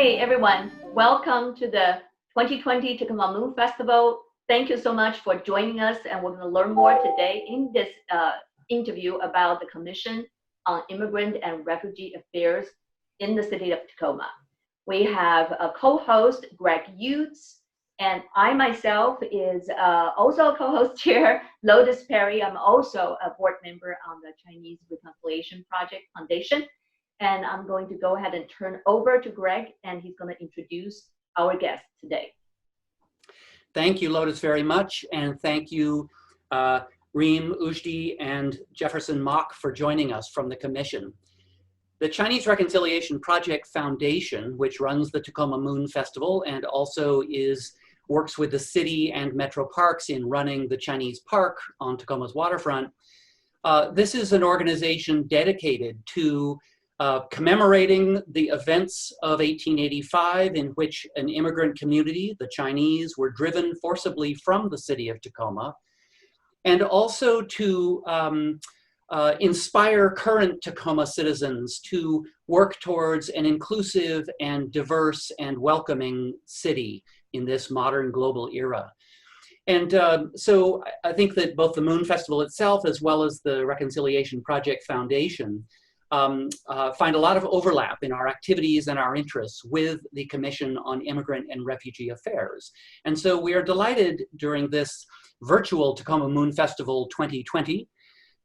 Hey everyone, welcome to the 2020 Tacoma Moon Festival. Thank you so much for joining us, and we're going to learn more today in this interview about the Commission on Immigrant and Refugee Affairs in the city of Tacoma. We have a co-host, Greg Utes, and I myself is also a co-host here, Lotus Perry. I'm also a board member on the Chinese Reconciliation Project Foundation. And I'm going to go ahead and turn over to Greg, and he's going to introduce our guest today. Thank you, Lotus, very much. And thank you, Reem Ujdi and Jefferson Mock, for joining us from the Commission. The Chinese Reconciliation Project Foundation, which runs the Tacoma Moon Festival and also works with the city and Metro Parks in running the Chinese Park on Tacoma's waterfront. This is an organization dedicated to commemorating the events of 1885, in which an immigrant community, the Chinese, were driven forcibly from the city of Tacoma, and also to inspire current Tacoma citizens to work towards an inclusive and diverse and welcoming city in this modern global era. And so I think that both the Moon Festival itself, as well as the Reconciliation Project Foundation, find a lot of overlap in our activities and our interests with the Commission on Immigrant and Refugee Affairs. And so we are delighted during this virtual Tacoma Moon Festival 2020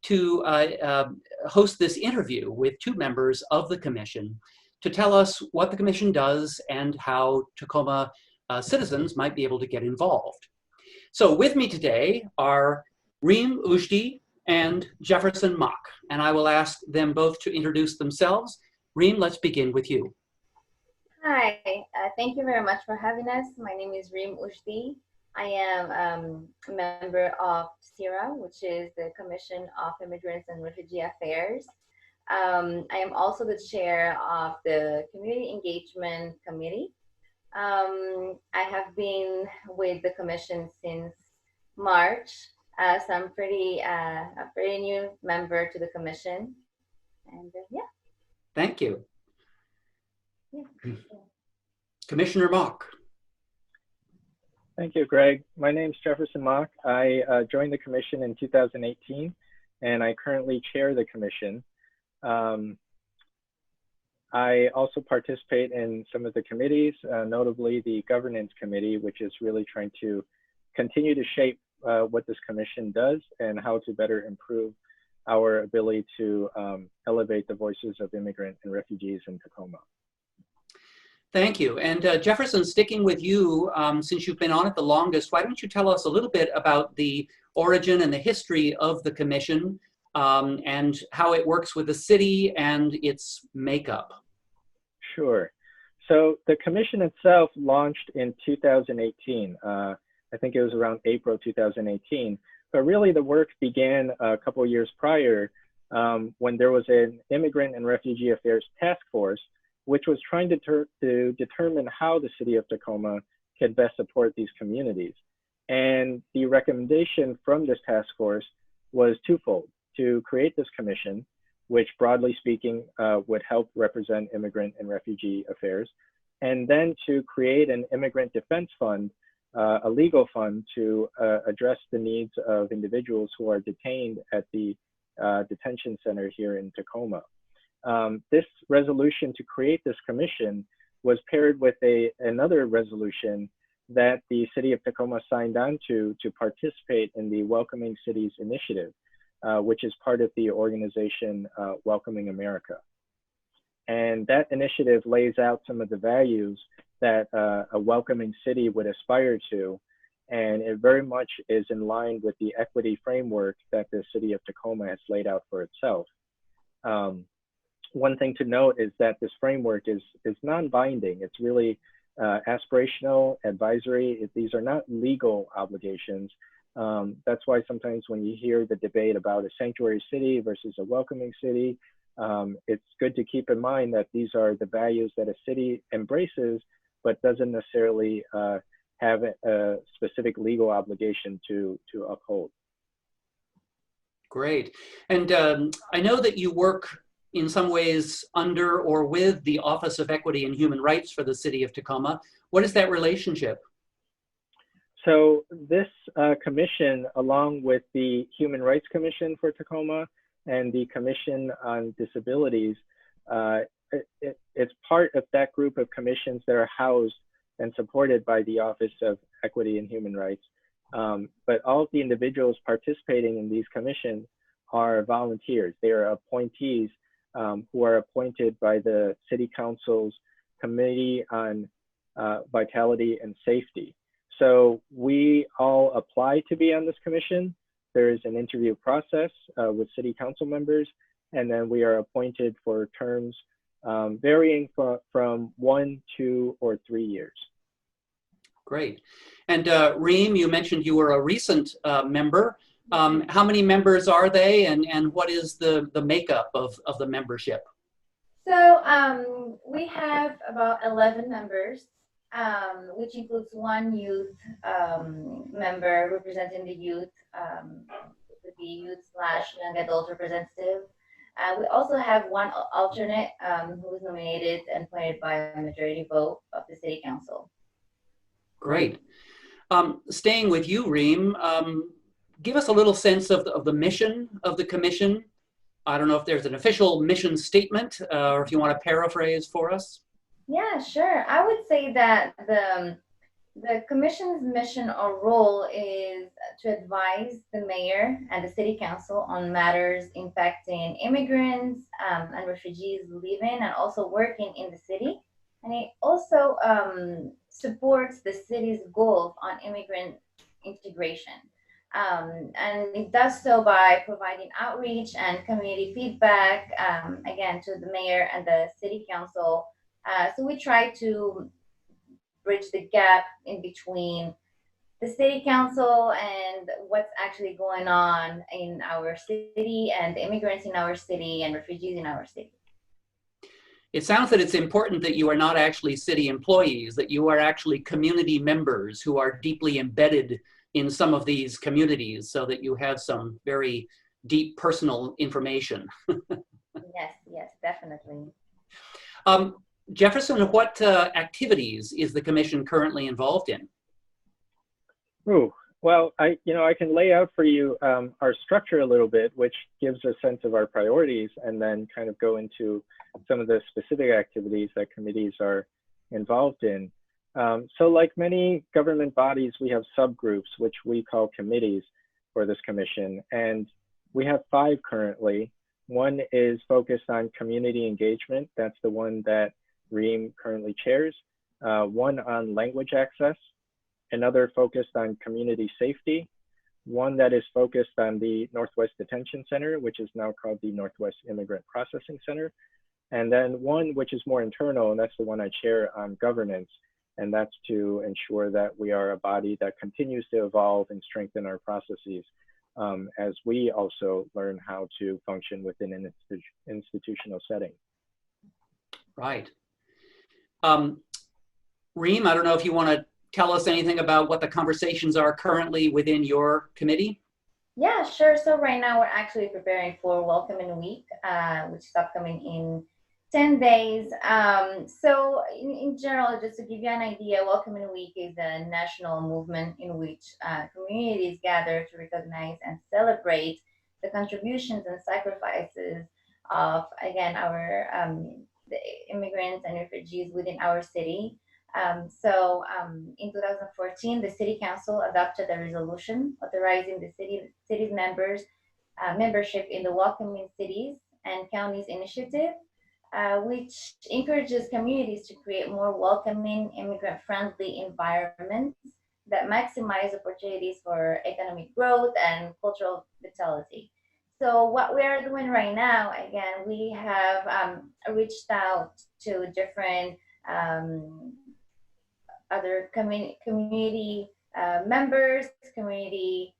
to host this interview with two members of the Commission to tell us what the Commission does and how Tacoma citizens might be able to get involved. So with me today are Reem Ujdi and Jefferson Mock, and I will ask them both to introduce themselves. Reem, let's begin with you. Hi, thank you very much for having us. My name is Reem Ujdi. I am a member of CIRA, which is the Commission of Immigrants and Refugee Affairs. I am also the chair of the Community Engagement Committee. I have been with the Commission since March. So I'm a pretty new member to the Commission, and yeah. Thank you. Yeah. Commissioner Mock. Thank you, Greg. My name is Jefferson Mock. I joined the Commission in 2018, and I currently chair the Commission. I also participate in some of the committees, notably the Governance Committee, which is really trying to continue to shape what this Commission does and how to better improve our ability to elevate the voices of immigrant and refugees in Tacoma. Thank you. And Jefferson, sticking with you, since you've been on it the longest, why don't you tell us a little bit about the origin and the history of the Commission and how it works with the city and its makeup? Sure. So the Commission itself launched in 2018. I think it was around April 2018. But really the work began a couple of years prior when there was an Immigrant and Refugee Affairs Task Force, which was trying to determine how the city of Tacoma could best support these communities. And the recommendation from this task force was twofold: to create this commission, which broadly speaking would help represent immigrant and refugee affairs, and then to create an immigrant defense fund, a legal fund to address the needs of individuals who are detained at the detention center here in Tacoma. This resolution to create this commission was paired with another resolution that the city of Tacoma signed on to participate in the Welcoming Cities Initiative, which is part of the organization Welcoming America. And that initiative lays out some of the values that a welcoming city would aspire to, and it very much is in line with the equity framework that the city of Tacoma has laid out for itself. One thing to note is that this framework is non-binding. It's really aspirational, advisory. These are not legal obligations. That's why sometimes when you hear the debate about a sanctuary city versus a welcoming city, it's good to keep in mind that these are the values that a city embraces, but doesn't necessarily have a specific legal obligation to uphold. Great. And I know that you work in some ways under or with the Office of Equity and Human Rights for the city of Tacoma. What is that relationship? So this commission, along with the Human Rights Commission for Tacoma and the Commission on Disabilities, it's part of that group of commissions that are housed and supported by the Office of Equity and Human Rights. But all of the individuals participating in these commissions are volunteers. They are appointees who are appointed by the City Council's Committee on Vitality and Safety. So we all apply to be on this commission. There is an interview process with City Council members, and then we are appointed for terms varying from 1, 2, or 3 years. Great. And Reem, you mentioned you were a recent member. How many members are they, and what is the makeup of the membership? So we have about 11 members, which includes one youth member representing the youth, the youth/young adult representative. We also have one alternate who was nominated and appointed by a majority vote of the City Council. Great. Staying with you, Reem, give us a little sense of the mission of the commission. I don't know if there's an official mission statement or if you want to paraphrase for us. Yeah, sure. I would say that the commission's mission or role is to advise the mayor and the city council on matters impacting immigrants and refugees living and also working in the city. And it also supports the city's goals on immigrant integration. And it does so by providing outreach and community feedback, again, to the mayor and the city council. So we try to bridge the gap in between the city council and what's actually going on in our city and the immigrants in our city and refugees in our city. It sounds that it's important that you are not actually city employees, that you are actually community members who are deeply embedded in some of these communities so that you have some very deep personal information. Yes, definitely. Jefferson, what activities is the commission currently involved in? Ooh, well, I can lay out for you our structure a little bit, which gives a sense of our priorities, and then kind of go into some of the specific activities that committees are involved in. So like many government bodies, we have subgroups, which we call committees for this commission. And we have 5 currently. One is focused on community engagement. That's the one that Reem currently chairs. One on language access. Another focused on community safety. One that is focused on the Northwest Detention Center, which is now called the Northwest Immigrant Processing Center. And then one which is more internal, and that's the one I chair, on governance. And that's to ensure that we are a body that continues to evolve and strengthen our processes as we also learn how to function within an institutional setting. Right. Reem, I don't know if you want to tell us anything about what the conversations are currently within your committee? Yeah, sure. So right now we're actually preparing for Welcoming Week, which is upcoming in 10 days. So in general, just to give you an idea, Welcoming Week is a national movement in which communities gather to recognize and celebrate the contributions and sacrifices of, again, our the immigrants and refugees within our city. In 2014, the City Council adopted a resolution authorizing the city's membership in the Welcoming Cities and Counties Initiative, which encourages communities to create more welcoming, immigrant-friendly environments that maximize opportunities for economic growth and cultural vitality. So what we are doing right now, again, we have reached out to different other community members, community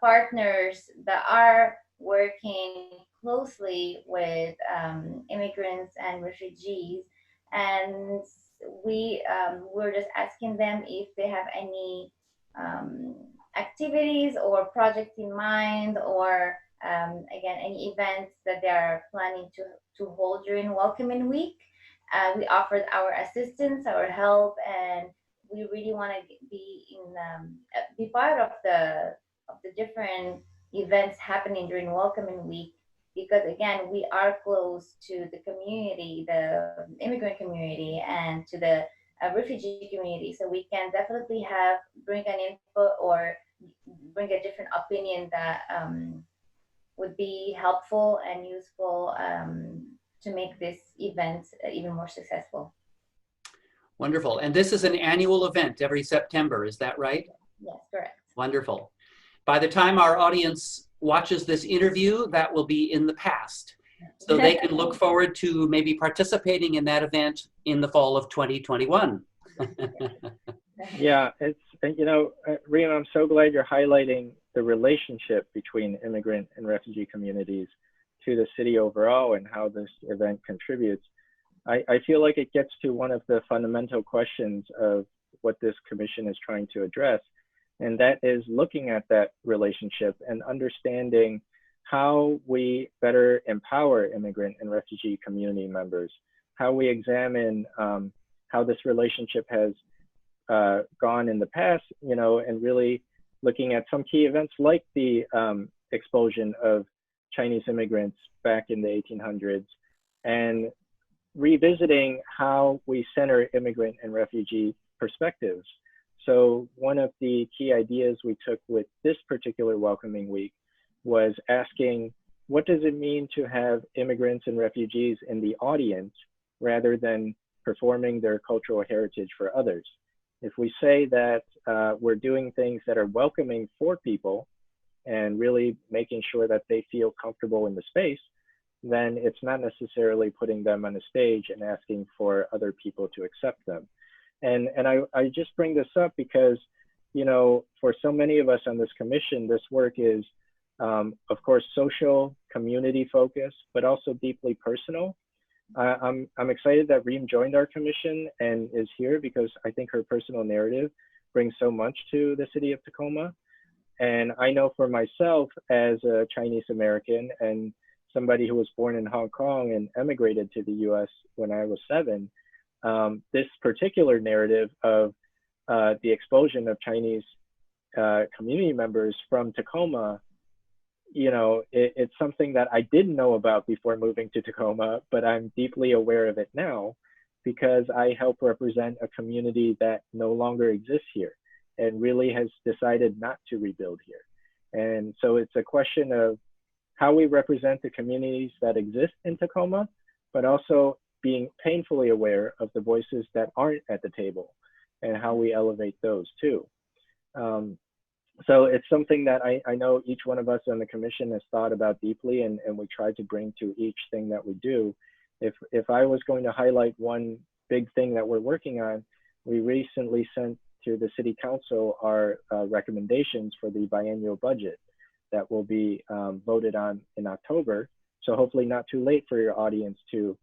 partners that are working closely with immigrants and refugees, and we're just asking them if they have any activities or projects in mind or again, any events that they are planning to hold during Welcoming Week. We offered our assistance, our help, and we really want to be part of the different events happening during Welcoming Week, because again, we are close to the community, the immigrant community, and to the refugee community. So we can definitely bring an input or bring a different opinion that would be helpful and useful to make this event even more successful. Wonderful. And this is an annual event every September, is that right? Yes, correct. Wonderful. By the time our audience watches this interview, that will be in the past. So they can look forward to maybe participating in that event in the fall of 2021. Yeah, Reem, I'm so glad you're highlighting the relationship between immigrant and refugee communities to the city overall and how this event contributes. I feel like it gets to one of the fundamental questions of what this commission is trying to address, and that is looking at that relationship and understanding how we better empower immigrant and refugee community members, how we examine how this relationship has gone in the past, and really looking at some key events like the expulsion of Chinese immigrants back in the 1800s, and revisiting how we center immigrant and refugee perspectives. So one of the key ideas we took with this particular Welcoming Week was asking, what does it mean to have immigrants and refugees in the audience rather than performing their cultural heritage for others? If we say that we're doing things that are welcoming for people and really making sure that they feel comfortable in the space, then it's not necessarily putting them on a stage and asking for other people to accept them. And I just bring this up because, for so many of us on this commission, this work is, of course, social, community focused, but also deeply personal. I'm excited that Reem joined our commission and is here because I think her personal narrative brings so much to the city of Tacoma. And I know for myself as a Chinese American and somebody who was born in Hong Kong and emigrated to the US when I was 7, this particular narrative of the expulsion of Chinese community members from Tacoma, it's something that I didn't know about before moving to Tacoma, but I'm deeply aware of it now because I help represent a community that no longer exists here and really has decided not to rebuild here. And so it's a question of how we represent the communities that exist in Tacoma, but also being painfully aware of the voices that aren't at the table and how we elevate those too. So it's something that I know each one of us on the commission has thought about deeply, and we try to bring to each thing that we do. If I was going to highlight one big thing that we're working on, we recently sent to the city council our recommendations for the biennial budget that will be voted on in October. So hopefully not too late for your audience to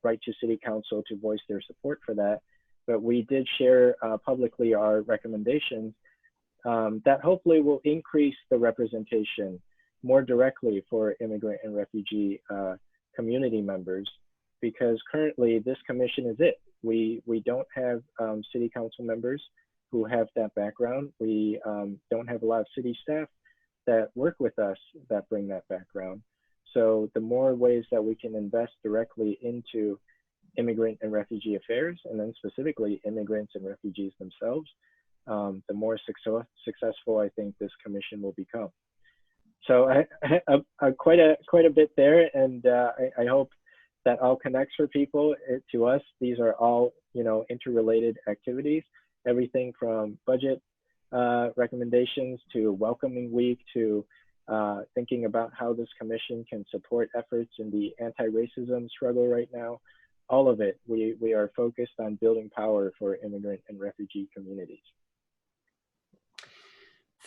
write to city council to voice their support for that. But we did share publicly our recommendations that hopefully will increase the representation more directly for immigrant and refugee community members, because currently this commission is it. We don't have city council members who have that background. We don't have a lot of city staff that work with us that bring that background. So the more ways that we can invest directly into immigrant and refugee affairs, and then specifically immigrants and refugees themselves, the more successful I think this commission will become. So quite a bit there, and I hope that all connects for people. To us, these are all interrelated activities. Everything from budget recommendations to Welcoming Week to thinking about how this commission can support efforts in the anti-racism struggle right now. All of it, we are focused on building power for immigrant and refugee communities.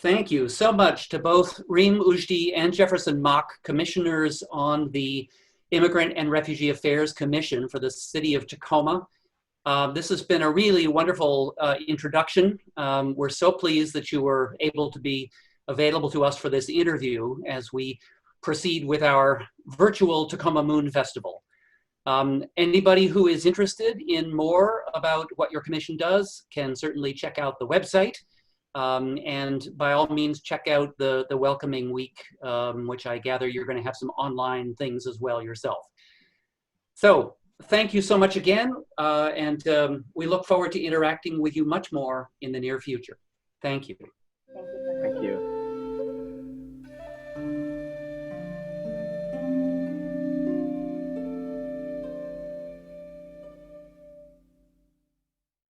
Thank you so much to both Reem Ujdi and Jefferson Mock, commissioners on the Immigrant and Refugee Affairs Commission for the City of Tacoma. This has been a really wonderful introduction. We're so pleased that you were able to be available to us for this interview as we proceed with our virtual Tacoma Moon Festival. Anybody who is interested in more about what your commission does can certainly check out the website. And by all means, check out the Welcoming Week, which I gather you're going to have some online things as well yourself. So thank you so much again. And we look forward to interacting with you much more in the near future. Thank you. Thank you. Thank you.